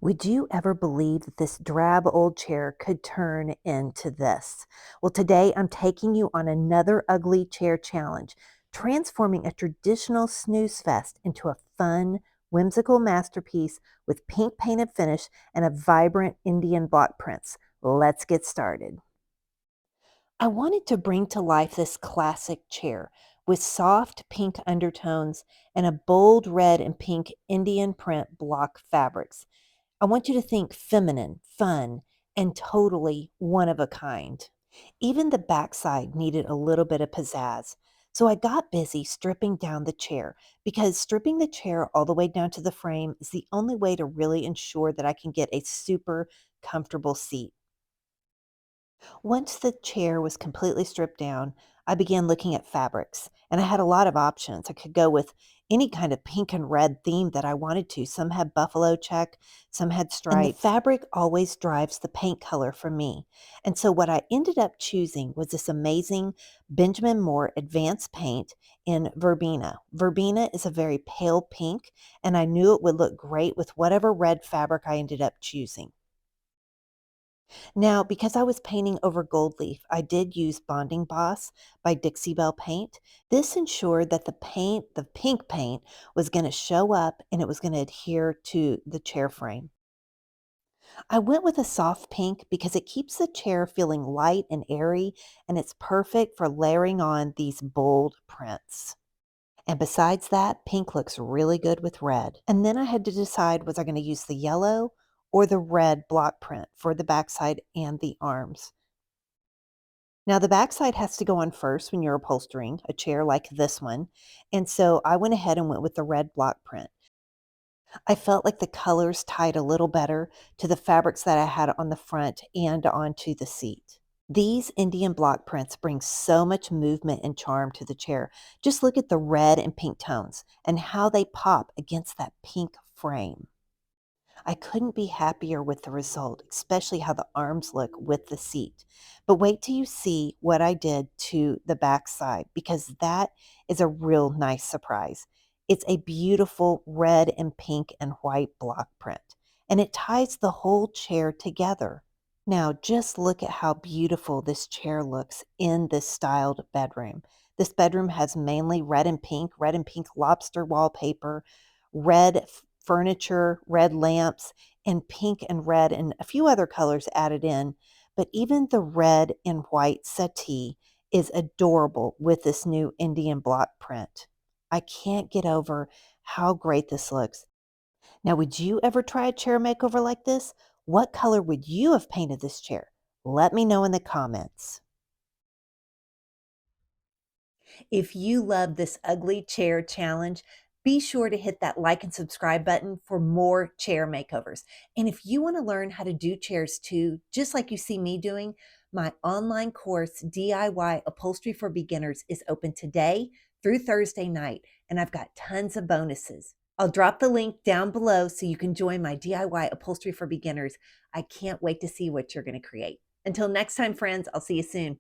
Would you ever believe that this drab old chair could turn into this? Well, today I'm taking you on another ugly chair challenge, transforming a traditional snooze fest into a fun, whimsical masterpiece with pink painted finish and a vibrant Indian block prints. Let's get started. I wanted to bring to life this classic chair with soft pink undertones and a bold red and pink Indian print block fabrics. I want you to think feminine, fun, and totally one of a kind. Even the backside needed a little bit of pizzazz. So I got busy stripping down the chair because stripping the chair all the way down to the frame is the only way to really ensure that I can get a super comfortable seat. Once the chair was completely stripped down, I began looking at fabrics, and I had a lot of options. I could go with any kind of pink and red theme that I wanted to. Some had buffalo check, some had stripes. And the fabric always drives the paint color for me. And so what I ended up choosing was this amazing Benjamin Moore advanced paint in verbena. Verbena is a very pale pink, and I knew it would look great with whatever red fabric I ended up choosing. Now, because I was painting over gold leaf, I did use Bonding Boss by Dixie Belle Paint. This ensured that the paint, the pink paint, was going to show up and it was going to adhere to the chair frame. I went with a soft pink because it keeps the chair feeling light and airy, and it's perfect for layering on these bold prints. And besides that, pink looks really good with red. And then I had to decide, was I going to use the yellow or the red block print for the backside and the arms. Now, the backside has to go on first when you're upholstering a chair like this one. And so I went ahead and went with the red block print. I felt like the colors tied a little better to the fabrics that I had on the front and onto the seat. These Indian block prints bring so much movement and charm to the chair. Just look at the red and pink tones and how they pop against that pink frame. I couldn't be happier with the result, especially how the arms look with the seat. But wait till you see what I did to the back side because that is a real nice surprise. It's a beautiful red and pink and white block print, and it ties the whole chair together. Now, just look at how beautiful this chair looks in this styled bedroom. This bedroom has mainly red and pink lobster wallpaper, furniture, red lamps, and pink and red, and a few other colors added in. But even the red and white settee is adorable with this new Indian block print. I can't get over how great this looks. Now, would you ever try a chair makeover like this? What color would you have painted this chair? Let me know in the comments. If you love this ugly chair challenge, be sure to hit that like and subscribe button for more chair makeovers. And if you want to learn how to do chairs too, just like you see me doing, my online course, DIY Upholstery for Beginners, is open today through Thursday night, and I've got tons of bonuses. I'll drop the link down below so you can join my DIY Upholstery for Beginners. I can't wait to see what you're going to create. Until next time, friends, I'll see you soon.